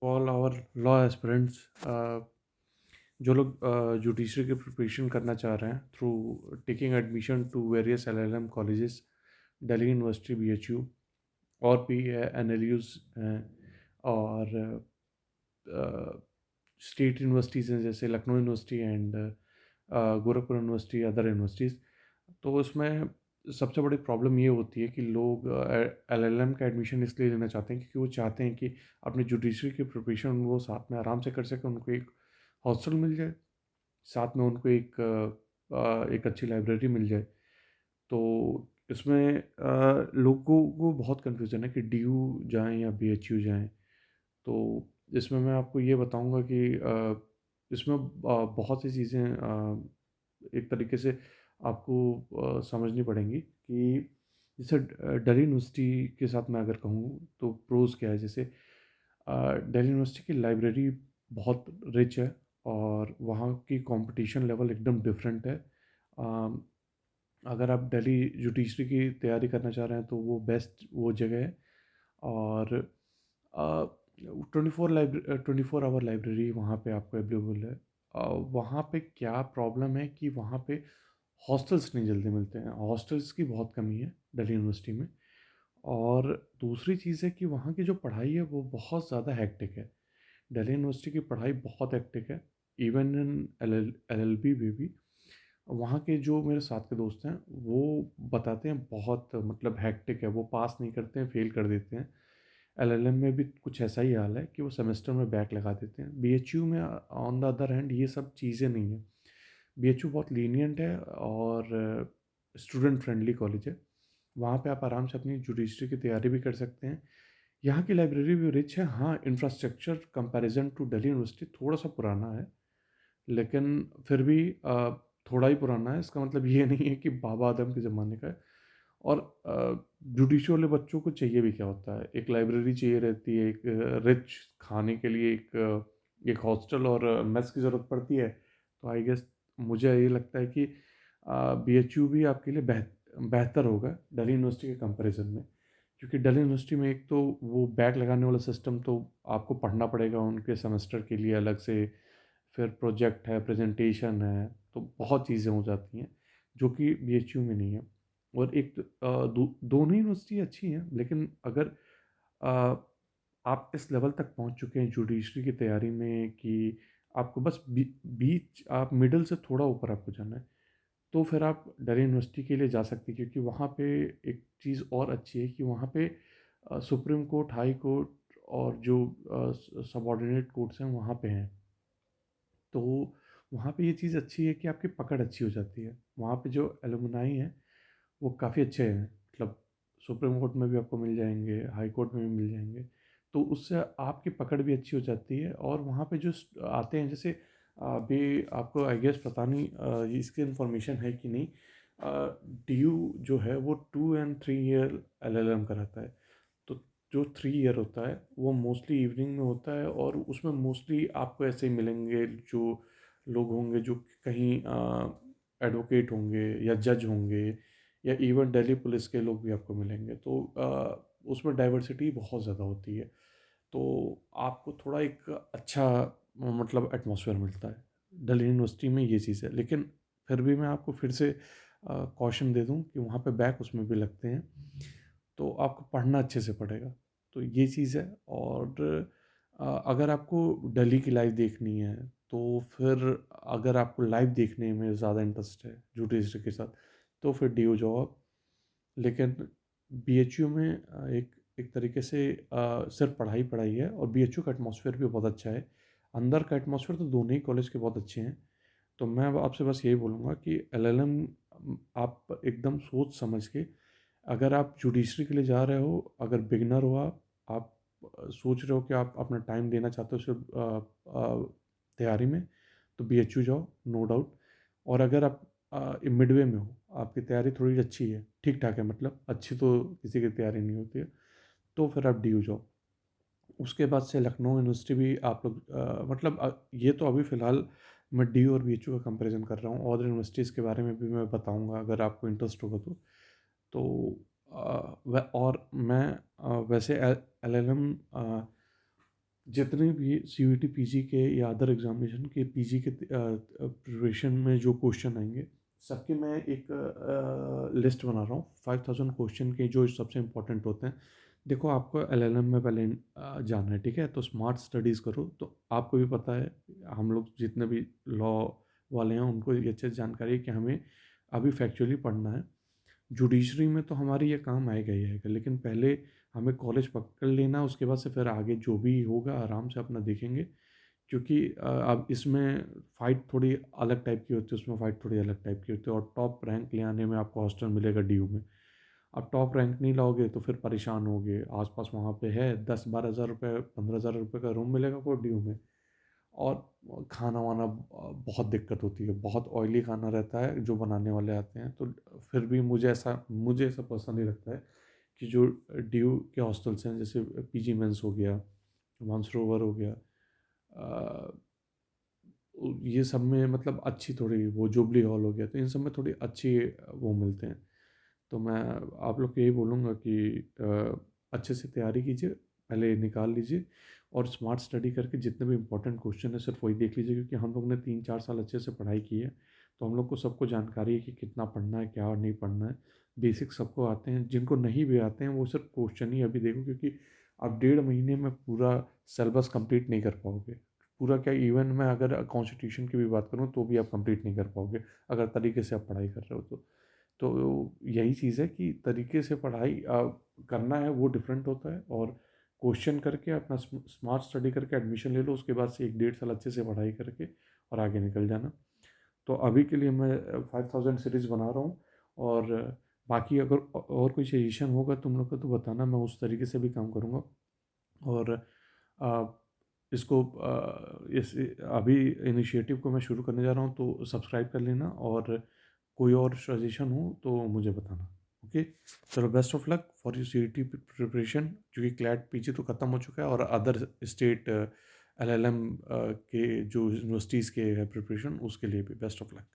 All our law aspirants, जो लोग judiciary की प्रिपरेशन करना चाह रहे हैं through taking admission to various LLM colleges, Delhi University, BHU और भी एनएलयूज हैं, और स्टेट यूनिवर्सिटीज़ हैं जैसे Lucknow University and Gorakhpur University, other universities. तो उसमें सबसे बड़ी प्रॉब्लम ये होती है कि लोग एलएलएम का एडमिशन इसलिए लेना चाहते हैं क्योंकि वो चाहते हैं कि अपनी जुडिशरी की प्रिपरेशन वो साथ में आराम से कर सकें। उनको एक हॉस्टल मिल जाए, साथ में उनको एक अच्छी लाइब्रेरी मिल जाए। तो इसमें लोगों को बहुत कन्फ्यूज़न है कि डीयू जाएँ या बीएचयू जाएँ। तो इसमें मैं आपको ये बताऊँगा कि इसमें बहुत सी चीज़ें एक तरीके से आपको समझनी पड़ेंगी कि जैसे दिल्ली यूनिवर्सिटी के साथ मैं अगर कहूँ तो प्रोज़ क्या है। जैसे दिल्ली यूनिवर्सिटी की लाइब्रेरी बहुत रिच है और वहाँ की कंपटीशन लेवल एकदम डिफरेंट है। अ, अगर आप दिल्ली जुडिशरी की तैयारी करना चाह रहे हैं तो वो बेस्ट वो जगह है। और 24 आवर लाइब्रेरी वहाँ पे आपको अवेलेबल है। वहाँ पे क्या प्रॉब्लम है कि वहाँ पे हॉस्टल्स नहीं जल्दी मिलते हैं, हॉस्टल्स की बहुत कमी है दिल्ली यूनिवर्सिटी में। और दूसरी चीज़ है कि वहाँ की जो पढ़ाई है वो बहुत ज़्यादा हेक्टिक है। दिल्ली यूनिवर्सिटी की पढ़ाई बहुत हेक्टिक है। इवन इन एलएलबी में भी वहाँ के जो मेरे साथ के दोस्त हैं वो बताते हैं बहुत मतलब हेक्टिक है, वो पास नहीं करते हैं, फेल कर देते हैं। एलएलएम में भी कुछ ऐसा ही हाल है कि वो सेमेस्टर में बैक लगा देते हैं। बीएचयू में ऑन द अदर हैंड ये सब चीज़ें नहीं है। बीएचयू बहुत लीनिएंट है और स्टूडेंट फ्रेंडली कॉलेज है। वहाँ पे आप आराम से अपनी जुडिशरी की तैयारी भी कर सकते हैं। यहाँ की लाइब्रेरी भी रिच है। हाँ, infrastructure comparison to Delhi University थोड़ा-सा पुराना है, लेकिन फिर भी थोड़ा ही पुराना है। इसका मतलब ये नहीं है कि बाबा आदम के ज़माने का है। और जुडिशरी वाले बच्चों को चाहिए भी क्या होता है, एक लाइब्रेरी चाहिए रहती है, एक रिच खाने के लिए एक हॉस्टल और मेस की ज़रूरत पड़ती है। तो आई गेस मुझे ये लगता है कि बीएचयू भी आपके लिए बेहतर होगा दिल्ली यूनिवर्सिटी के कंपैरिजन में। क्योंकि दिल्ली यूनिवर्सिटी में एक तो वो बैक लगाने वाला सिस्टम तो आपको पढ़ना पड़ेगा उनके सेमेस्टर के लिए अलग से, फिर प्रोजेक्ट है, प्रेजेंटेशन है, तो बहुत चीज़ें हो जाती हैं जो कि बीएचयू में नहीं है। और एक दोनों यूनिवर्सिटी अच्छी हैं, लेकिन अगर अ, आप इस लेवल तक पहुंच चुके हैं जुडिशरी की तैयारी में कि आपको बस बीच आप मिडल से थोड़ा ऊपर आपको जाना है, तो फिर आप दिल्ली यूनिवर्सिटी के लिए जा सकते हैं। क्योंकि वहाँ पे एक चीज़ और अच्छी है कि वहाँ पे सुप्रीम कोर्ट, हाई कोर्ट और जो सबॉर्डिनेट कोर्ट्स हैं वहाँ पे हैं। तो वहाँ पे ये चीज़ अच्छी है कि आपकी पकड़ अच्छी हो जाती है। वहाँ पे जो एलुमनाई हैं वो काफ़ी अच्छे हैं, मतलब सुप्रीम कोर्ट में भी आपको मिल जाएँगे, हाई कोर्ट में भी मिल जाएँगे। तो उससे आपकी पकड़ भी अच्छी हो जाती है। और वहाँ पे जो आते हैं, जैसे अभी आपको आई गेस पता नहीं इसकी इन्फॉर्मेशन है कि नहीं, डीयू जो है वो 2 एंड 3 ईयर एलएलएम कराता है। तो जो 3 ईयर होता है वो मोस्टली इवनिंग में होता है और उसमें मोस्टली आपको ऐसे ही मिलेंगे जो लोग होंगे जो कहीं एडवोकेट होंगे या जज होंगे, या इवन दिल्ली पुलिस के लोग भी आपको मिलेंगे। तो उसमें डाइवर्सिटी बहुत ज़्यादा होती है। तो आपको थोड़ा एक अच्छा मतलब एटमॉस्फेयर मिलता है। दिल्ली यूनिवर्सिटी में ये चीज़ है। लेकिन फिर भी मैं आपको फिर से कॉशन दे दूँ कि वहाँ पे बैक उसमें भी लगते हैं, तो आपको पढ़ना अच्छे से पड़ेगा। तो ये चीज़ है। और अगर आपको दिल्ली की लाइव देखनी है, तो फिर अगर आपको लाइव देखने में ज़्यादा इंटरेस्ट है जुडिशरी के साथ, तो फिर डीयू जाओ आप। लेकिन बीएचयू में एक एक तरीके से सिर्फ पढ़ाई पढ़ाई है, और बीएचयू का एटमॉस्फेयर भी बहुत अच्छा है। अंदर का एटमॉस्फेयर तो दोनों ही कॉलेज के बहुत अच्छे हैं। तो मैं अब आपसे बस यही बोलूँगा कि एलएलएम आप एकदम सोच समझ के, अगर आप जुडिशरी के लिए जा रहे हो, अगर बिगिनर हो आप सोच रहे हो कि आप अपना टाइम देना चाहते हो सिर्फ तैयारी में, तो बीएचयू जाओ, नो डाउट। और अगर आप मिडवे में हो, आपकी तैयारी थोड़ी अच्छी है, ठीक ठाक है, मतलब अच्छी तो किसी की तैयारी नहीं होती है, तो फिर आप डीयू जाओ। उसके बाद से लखनऊ यूनिवर्सिटी भी आप लोग मतलब ये तो अभी फ़िलहाल मैं डीयू और बीएचयू का कंपैरिजन कर रहा हूँ। अदर यूनिवर्सिटीज़ के बारे में भी मैं बताऊँगा अगर आपको इंटरेस्ट होगा तो। तो और मैं वैसे एलएलएम जितने भी सीयूईटी पीजी के या अदर एग्जामिनेशन के पीजी के प्रिपरेशन में जो क्वेश्चन आएंगे, सबके मैं एक लिस्ट बना रहा हूँ 5000 क्वेश्चन के जो सबसे इम्पोर्टेंट होते हैं। देखो, आपको एलएलएम में पहले जाना है, ठीक है? तो स्मार्ट स्टडीज़ करो। तो आपको भी पता है, हम लोग जितने भी लॉ वाले हैं उनको ये अच्छे से जानकारी है कि हमें अभी फैक्चुअली पढ़ना है। जुडिशरी में तो हमारी ये काम आएगा ही आएगा, लेकिन पहले हमें कॉलेज पकड़ लेना, उसके बाद से फिर आगे जो भी होगा आराम से अपना देखेंगे। क्योंकि अब इसमें फ़ाइट थोड़ी अलग टाइप की होती है, उसमें फ़ाइट थोड़ी अलग टाइप की होती है, और टॉप रैंक ले आने में आपको हॉस्टल मिलेगा डीयू में। अब टॉप रैंक नहीं लाओगे तो फिर परेशान होगे। आसपास वहाँ पे है 10-12 हज़ार रुपये, 15 हज़ार रुपये का रूम मिलेगा कोई डीयू में। और खाना वाना बहुत दिक्कत होती है, बहुत ऑयली खाना रहता है जो बनाने वाले आते हैं। तो फिर भी मुझे ऐसा पर्सनली लगता है कि जो ड्यू के हॉस्टल्स हैं, जैसे पीजी मेंस हो गया, मानसरोवर हो गया, अ, ये सब में मतलब अच्छी थोड़ी, वो जुबली हॉल हो गया, तो इन सब में थोड़ी अच्छी वो मिलते हैं। तो मैं आप लोग को यही बोलूँगा कि अच्छे से तैयारी कीजिए, पहले निकाल लीजिए, और स्मार्ट स्टडी करके जितने भी इंपॉर्टेंट क्वेश्चन है सिर्फ वही देख लीजिए। क्योंकि हम लोग ने 3-4 साल अच्छे से पढ़ाई की है, तो हम लोग को सबको जानकारी है कि कितना पढ़ना है, क्या नहीं पढ़ना है। बेसिक सबको आते हैं, जिनको नहीं भी आते हैं वो सिर्फ क्वेश्चन ही अभी देखो, क्योंकि आप 1.5 महीने में पूरा सिलेबस कंप्लीट नहीं कर पाओगे। पूरा क्या, इवन मैं अगर कॉन्स्टिट्यूशन की भी बात करूँ तो भी आप कंप्लीट नहीं कर पाओगे, अगर तरीके से आप पढ़ाई कर रहे हो तो। तो यही चीज़ है कि तरीके से पढ़ाई करना है, वो डिफरेंट होता है। और क्वेश्चन करके अपना स्मार्ट स्टडी करके एडमिशन ले लो, उसके बाद से 1-1.5 साल अच्छे से पढ़ाई करके और आगे निकल जाना। तो अभी के लिए मैं 5000 सीरीज़ बना रहा हूँ। और बाकी अगर और कोई सजेशन होगा तुम लोग का तो बताना, मैं उस तरीके से भी काम करूँगा। और अ, इसको इस अभी इनिशिएटिव को मैं शुरू करने जा रहा हूँ, तो सब्सक्राइब कर लेना, और कोई और सजेशन हो तो मुझे बताना। ओके, चलो, best of luck for your CET preparation. क्योंकि क्लैट पीजी तो ख़त्म हो चुका है, और अदर स्टेट एलएलएम के जो यूनिवर्सिटीज़ के है प्रिपरेशन, उसके लिए भी बेस्ट ऑफ लक।